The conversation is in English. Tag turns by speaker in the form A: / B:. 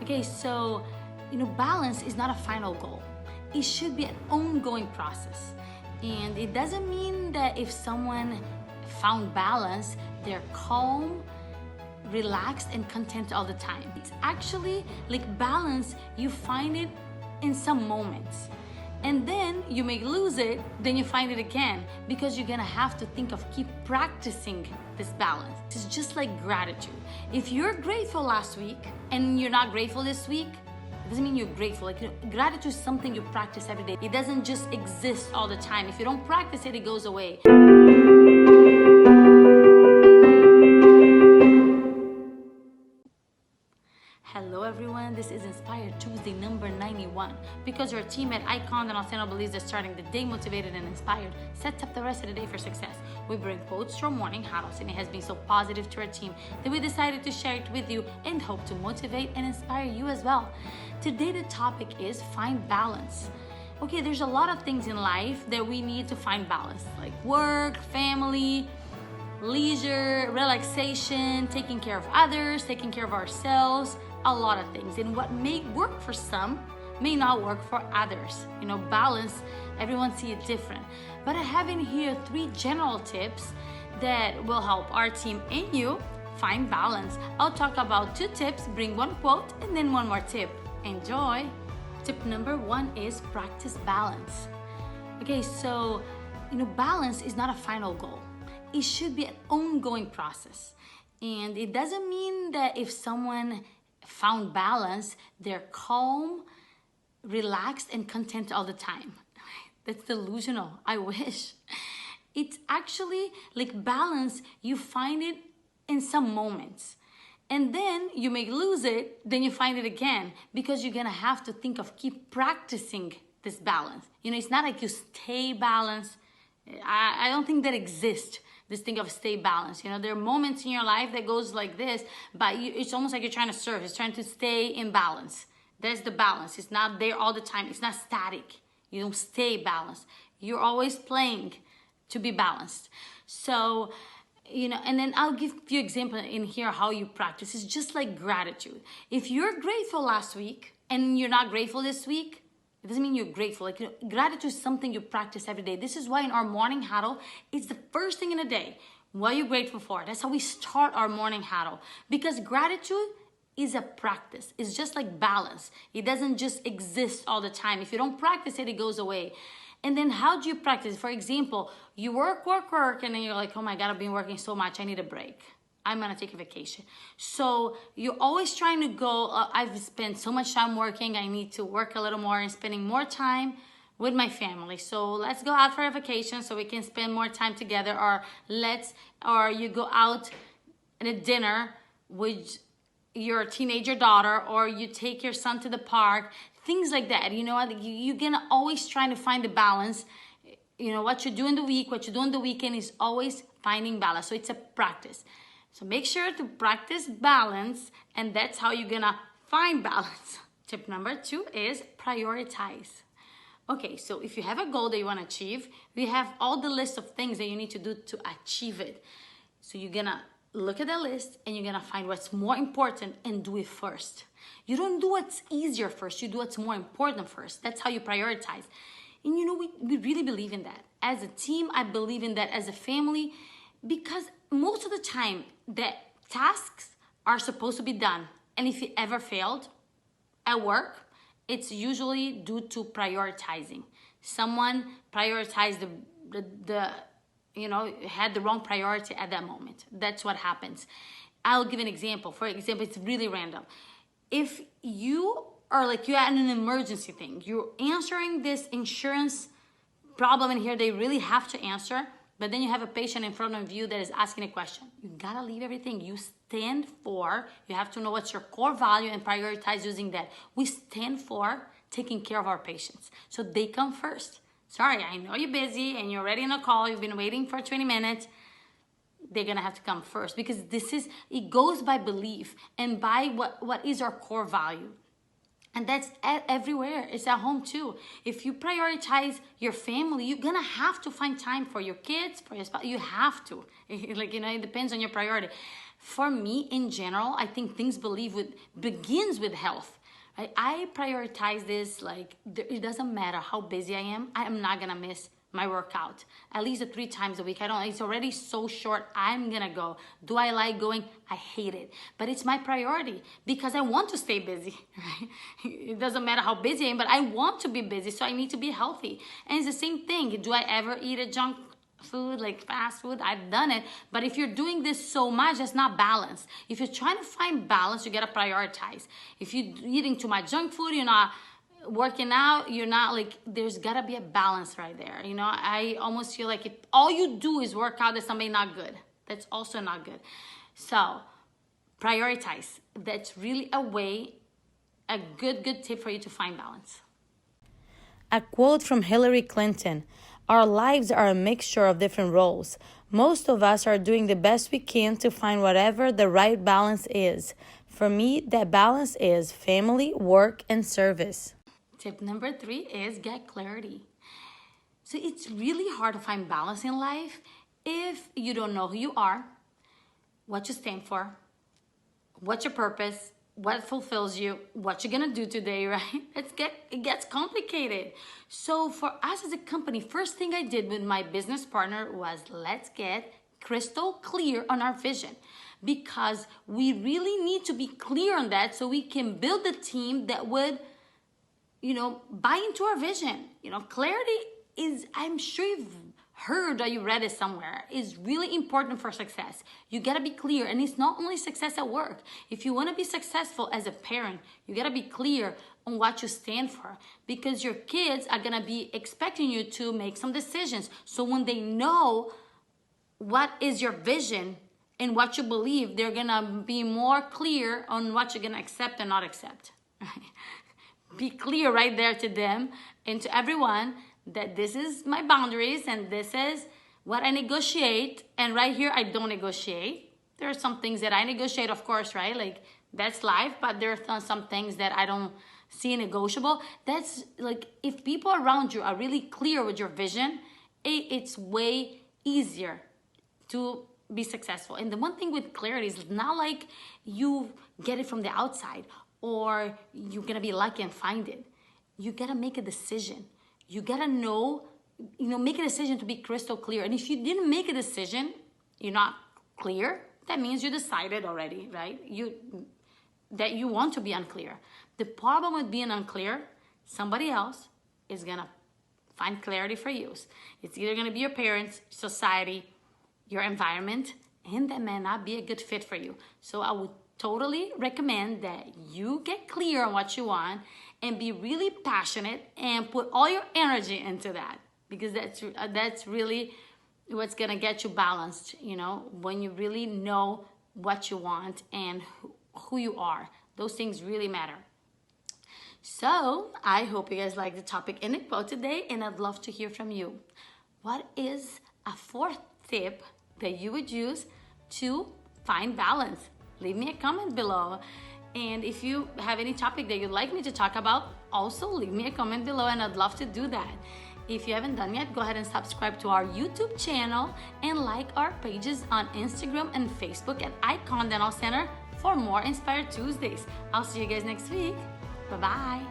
A: Okay, so, balance is not a final goal. It should be an ongoing process. And it doesn't mean that if someone found balance, they're calm, relaxed, and content all the time. It's actually like balance, you find it in some moments. And then you may lose it, then you find it again, because you're gonna have to think of keep practicing this balance. It's just like gratitude. If you're grateful last week and you're not grateful this week, it doesn't mean you're grateful. Gratitude is something you practice every day. It doesn't just exist all the time. If you don't practice it, it goes away. Hello everyone, this is Inspired Tuesday number 91. Because your team at Icon and Alceno believes that starting the day motivated and inspired sets up the rest of the day for success. We bring quotes to our morning huddles, and it has been so positive to our team that we decided to share it with you and hope to motivate and inspire you as well. Today the topic is find balance. Okay, there's a lot of things in life that we need to find balance, like work, family, leisure, relaxation, taking care of others, taking care of ourselves, a lot of things. And what may work for some may not work for others. Balance, everyone see it different. But I have in here 3 general tips that will help our team and you find balance. I'll talk about 2 tips, bring 1 quote, and then 1 more tip. Enjoy. Tip number 1 is practice balance. Okay, so, balance is not a final goal. It should be an ongoing process. And it doesn't mean that if someone found balance, they're calm, relaxed, and content all the time. That's delusional. I wish. It's actually like balance, you find it in some moments. And then you may lose it, then you find it again, because you're gonna have to think of keep practicing this balance. It's not like you stay balanced. I don't think that exists. This thing of stay balanced. There are moments in your life that goes like this, but it's almost like you're trying to surf. It's trying to stay in balance. There's the balance. It's not there all the time. It's not static. You don't stay balanced. You're always playing to be balanced. So, and then I'll give you example in here how you practice. It's just like gratitude. If you're grateful last week and you're not grateful this week, it doesn't mean you're grateful. Gratitude is something you practice every day. This is why in our morning huddle, it's the first thing in the day. What are you grateful for? That's how we start our morning huddle. Because gratitude is a practice. It's just like balance. It doesn't just exist all the time. If you don't practice it, it goes away. And then how do you practice? For example, you work, and then you're like, oh my God, I've been working so much. I need a break. I'm gonna take a vacation. So you're always trying to go, I've spent so much time working, I need to work a little more and spending more time with my family. So let's go out for a vacation so we can spend more time together, or you go out at a dinner with your teenager daughter, or you take your son to the park, things like that. You're gonna always trying to find the balance. What you do in the week, what you do on the weekend is always finding balance. So it's a practice. So make sure to practice balance, and that's how you're gonna find balance. Tip number 2 is prioritize. Okay, so if you have a goal that you wanna achieve, we have all the list of things that you need to do to achieve it. So you're gonna look at the list and you're gonna find what's more important and do it first. You don't do what's easier first, you do what's more important first. That's how you prioritize. And we really believe in that. As a team, I believe in that as a family, because most of the time the tasks are supposed to be done. And if it ever failed at work, it's usually due to prioritizing. Someone prioritized had the wrong priority at that moment. That's what happens. I'll give an example. For example, it's really random. If you are you're at an emergency thing, you're answering this insurance problem in here, they really have to answer, but then you have a patient in front of you that is asking a question. You gotta leave everything you stand for. You have to know what's your core value and prioritize using that. We stand for taking care of our patients. So they come first. Sorry, I know you're busy and you're already on a call. You've been waiting for 20 minutes. They're gonna have to come first, because it goes by belief and by what is our core value. And that's everywhere. It's at home too. If you prioritize your family, you're gonna have to find time for your kids, for your spouse. You have to. It depends on your priority. For me, in general, I think things begins with health. Right? I prioritize this, like, it doesn't matter how busy I am not gonna miss my workout at least 3 times a week. It's already so short. I'm gonna go. Do I like going? I hate it, but it's my priority because I want to stay busy, right? It doesn't matter how busy I am, but I want to be busy, so I need to be healthy. And it's the same thing. Do I ever eat a junk food, like fast food? I've done it, but if you're doing this so much, that's not balanced. If you're trying to find balance, you gotta prioritize. If you're eating too much junk food, you're not working out, you're not, like, there's gotta be a balance right there. I almost feel like if all you do is work out, that's something not good. That's also not good. So prioritize. That's really a good tip for you to find balance.
B: A quote from Hillary Clinton: "Our lives are a mixture of different roles. Most of us are doing the best we can to find whatever the right balance is. For me, that balance is family, work, and service."
A: Tip number 3 is get clarity. So it's really hard to find balance in life if you don't know who you are, what you stand for, what's your purpose, what fulfills you, what you're gonna do today, right? It gets complicated. So for us as a company, first thing I did with my business partner was, let's get crystal clear on our vision, because we really need to be clear on that so we can build a team that would buy into our vision. Clarity is, I'm sure you've heard or you read it somewhere, is really important for success. You gotta be clear, and it's not only success at work. If you wanna be successful as a parent, you gotta be clear on what you stand for, because your kids are gonna be expecting you to make some decisions. So when they know what is your vision and what you believe, they're gonna be more clear on what you're gonna accept and not accept. Be clear right there to them and to everyone that this is my boundaries and this is what I negotiate, and right here I don't negotiate. There are some things that I negotiate, of course, right? Like, that's life, but there are some things that I don't see negotiable. That's like, if people around you are really clear with your vision, it's way easier to be successful. And the one thing with clarity is not like you get it from the outside or you're gonna be lucky and find it. You gotta make a decision. You gotta make a decision to be crystal clear. And if you didn't make a decision, you're not clear, that means you decided already, right? That you want to be unclear. The problem with being unclear, somebody else is gonna find clarity for you. It's either gonna be your parents, society, your environment, and that may not be a good fit for you. So I would totally recommend that you get clear on what you want and be really passionate and put all your energy into that, because that's really what's gonna get you balanced, when you really know what you want and who you are. Those things really matter. So I hope you guys like the topic and the quote today, and I'd love to hear from you. What is a 4th tip that you would use to find balance? Leave me a comment below. And if you have any topic that you'd like me to talk about, also leave me a comment below, and I'd love to do that. If you haven't done yet, go ahead and subscribe to our YouTube channel and like our pages on Instagram and Facebook at Icon Dental Center for more Inspired Tuesdays. I'll see you guys next week. Bye-bye.